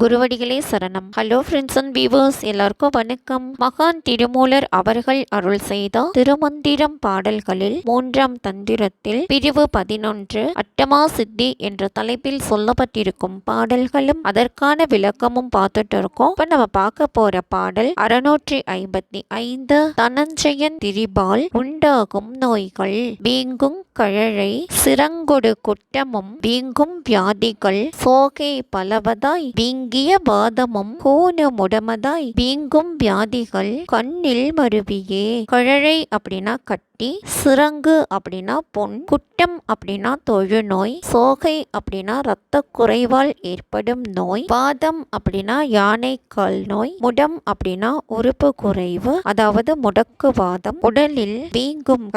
குருவடிகளே சரணம். Hello friends and viewers, எல்லாருக்கும் வணக்கம். மகான் திருமூலர் அவர்கள் அருள் செய்த திருமந்திரம் பாடல்களில் 3ஆம் தந்திரத்தில் பிரிவு 11 அட்டமா சித்தி என்ற தலைப்பில் சொல்லப்பட்டிருக்கும் பாடல்களும் அதற்கான விளக்கமும் பார்த்துட்டு இருக்கோம். இப்ப நம்ம பார்க்க போற பாடல் 655 தனஞ்சயன் திரிபால் உண்டாகும் நோய்கள் வீங்கும் கழலை சிறங்கொடு குட்டமும் வீங்கும் வியாதிகள் சோகை பலவதாய் வீங்கிய பாதமும் கோணமுடமதாய் வீங்கும் வியாதிகள் கண்ணில் மருவியே. கழலை அப்படின்னா கட்டி, சிறங்கு அப்படின்னா பொன், குட்டம் அப்படின்னா தொழுநோய், சோகை அப்படின்னா இரத்த குறைவால் ஏற்படும் நோய், வாதம் அப்படின்னா யானைக்கால் நோய், முடம் அப்படின்னா உறுப்பு குறைவு அதாவது முடக்குவாதம், உடலில் வீங்கும்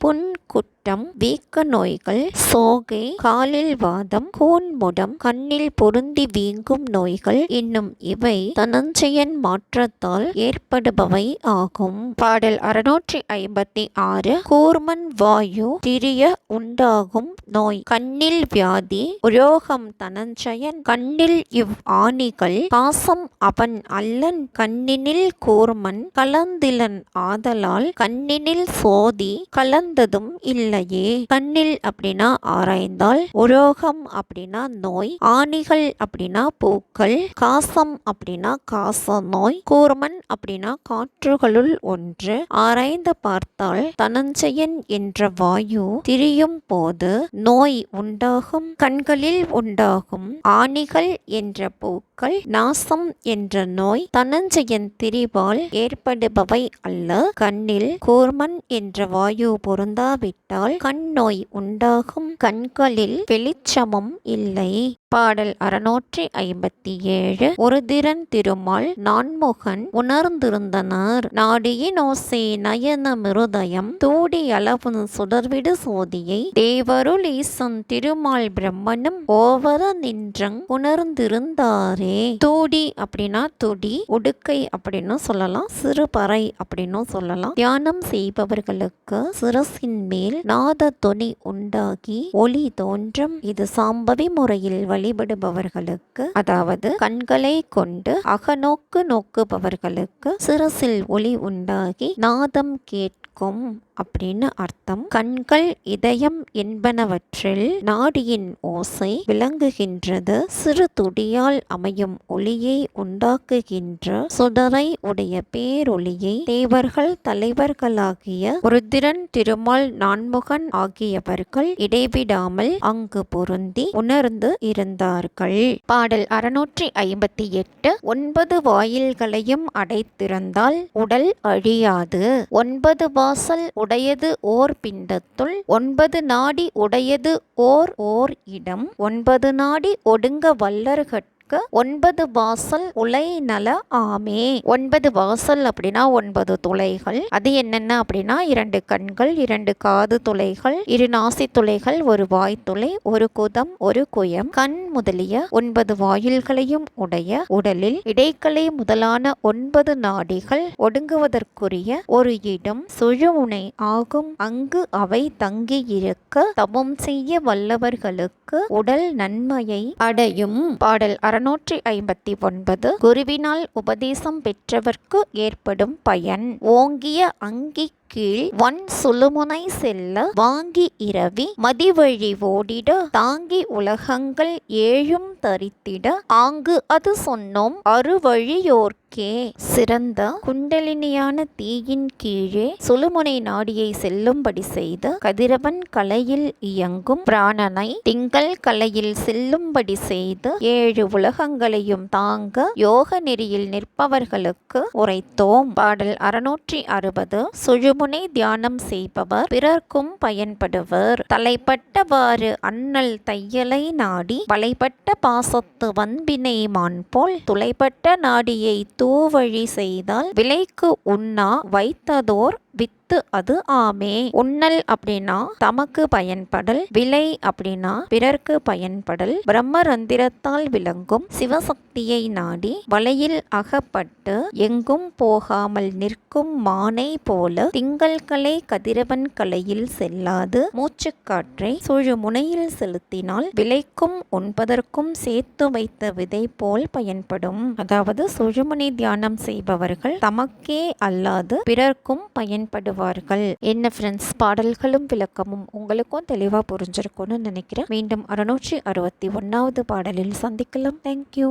புண், குட்டம், வீக்க நோய்கள், சோகை, காலில் வாதம், கூன்முடம், கண்ணில் பொருந்தி வீங்கும் நோய்கள் இன்னும் இவை தனஞ்சயன் மாற்றத்தால் ஏற்படுபவை ஆகும். பாடல் 656 கூர்மன் வாயு திரிய உண்டாகும் நோய் கண்ணில் வியாதி உரோகம் தனஞ்சயன் கண்ணில் இவ் ஆணிகள் பாசம் அவன் அல்லன் கண்ணினில் கூர்மன் கலந்திலன் ஆதலால் கண்ணினில் சோதி கலந்ததும் இல்லையே. கண்ணில் அப்படின்னா ஆராய்ந்தால், உரோகம் அப்படின்னா நோய், ஆணிகள் அப்படின்னா பூக்கள், காசம் அப்படின்னா காச நோய், கூர்மன் அப்படின்னா காற்றுகளுள் ஒன்று. ஆராய்ந்து பார்த்தால் தனஞ்சயன் என்ற வாயு திரியும் போது நோய் உண்டாகும், கண்களில் உண்டாகும், ஆணிகள் என்ற பூக்கள், நாசம் என்ற நோய் தனஞ்சயன் திரிபால் ஏற்படுபவை அல்ல. கண்ணில் கூர்மன் என்ற வாயு பொருந்தாவிட்டால் கண் நோய் உண்டாகும், கண்களில் வெளிச்சமும் இல்லை. பாடல் 657 ஒரு திறன் திருமால் நான்முகன் உணர்ந்திருந்தனர் நாடியின் ஓசை நயன மிருதயம் தூடி அளவு சுடர்விடு சோதியை தேவருள் ஈசன் திருமால் பிரம்மனும் ஓவர நின்றங் உணர்ந்திருந்தாரே. தூடி அப்படின்னா துடி, உடுக்கை அப்படின்னு சொல்லலாம், சிறுபறை அப்படின்னு சொல்லலாம். தியானம் செய்பவர்களுக்கு சிரசின் மேல் நாத தொனி உண்டாகி ஒளி தோன்றும். இது சாம்பவி முறையில் வழிபடுபவர்களுக்கு, அதாவது கண்களை கொண்டு அகநோக்கு நோக்குபவர்களுக்கு சிரசில் ஒளி உண்டாகி நாதம் கேட்கும் அப்படின்னு அர்த்தம். கண்கள், இதயம் என்பனவற்றில் நாடியின் ஓசை விளங்குகின்றது. சிறு துடியால் அமையும் ஒளியை உண்டாக்குகின்ற சுடரை உடைய பேரொளியை தேவர்கள் தலைவர்களாகிய ருத்திரன், திருமால், நான்முகன் ஆகியவர்கள் இடைவிடாமல் அங்கு பொருந்தி உணர்ந்து இருந்தார்கள். பாடல் 658 9 வாயில்களையும் அடைத்திருந்தால் உடல் அழியாது. 9 வாசல் உடையது ஓர் பிண்டத்துள் 9 நாடி உடையது ஓர் இடம் 9 நாடி ஒடுங்க வல்லர்கட்கு 9 வாசல் உலை நல ஆமே. 9 வாசல் அப்படின்னா 9 துளைகள். அது என்னென்ன அப்படின்னா 2 கண்கள், 2 காது துளைகள், 2 நாசி துளைகள், 1 வாய் துளை, 1 குதம், 1 குயம், கண் முதலிய 9 வாயில்களையும் உடைய உடலில் இடைக்கலை முதலான 9 நாடிகள் ஒடுங்குவதற்குரிய ஒரு இடம் சுழுமுனை ஆகும். அங்கு அவை தங்கியிருக்க தவம் செய்ய வல்லவர்களுக்கு உடல் நன்மையை அடையும். பாடல் 659 குருவினால் உபதேசம் பெற்றவர்க்கு ஏற்படும் பயன். ஓங்கிய அங்கி கீழ் வன் சுழுமுனை செல்ல வாங்கி இரவி மதிவழி ஓடிட தாங்கி உலகங்கள் ஏழும் தரித்திட ஆங்கு அது சொன்னோம் அருவழியோர்க்கே. சிறந்த குண்டலினியான தீயின் கீழே சுழுமுனை நாடியை செல்லும்படி செய்த கதிரவன் கலையில் இயங்கும் பிராணனை திங்கள் கலையில் செல்லும்படி செய்து 7 உலகங்களையும் தாங்க யோக நெறியில் நிற்பவர்களுக்கு உரைத்தோம். பாடல் 660 சுழுமுனை தியானம் செய்பவர் பிறர்க்கும் பயன்படுவர். தலைப்பட்டவாறு அண்ணல் தையலை நாடி வலைப்பட்ட பாசத்து வன்பினை மான் போல் துளைப்பட்ட நாடியை தூவழி செய்தால் விலைக்கு உண்ணா வைத்ததோர் வித்து அது ஆமே. உண்ணல் அப்படின்னா தமக்கு பயன்படல், விலை அப்படின்னா பிறர்க்கு பயன்படல். பிரம்மரந்திரத்தால் விளங்கும் சிவசக்தியை நாடி வலையில் அகப்பட்டு எங்கும் போகாமல் நிற்கும் மானை போல திங்கள் கலை கதிரவன் கலையில் செல்லாது மூச்சுக்காற்றை சுழுமுனையில் செலுத்தினால் விலைக்கும் உண்பதற்கும் சேர்த்து வைத்த விதை போல் பயன்படும். அதாவது சுழுமுனை தியானம் செய்பவர்கள் தமக்கே அல்லாது பிறர்க்கும் பயன்படுவார்கள். என்ன ஃப்ரெண்ட்ஸ், பாடல்களும் விளக்கமும் உங்களுக்கும் தெளிவா புரிஞ்சிருக்கும்னு நினைக்கிறேன். மீண்டும் 661வது பாடலில் சந்திக்கலாம். தேங்க்யூ.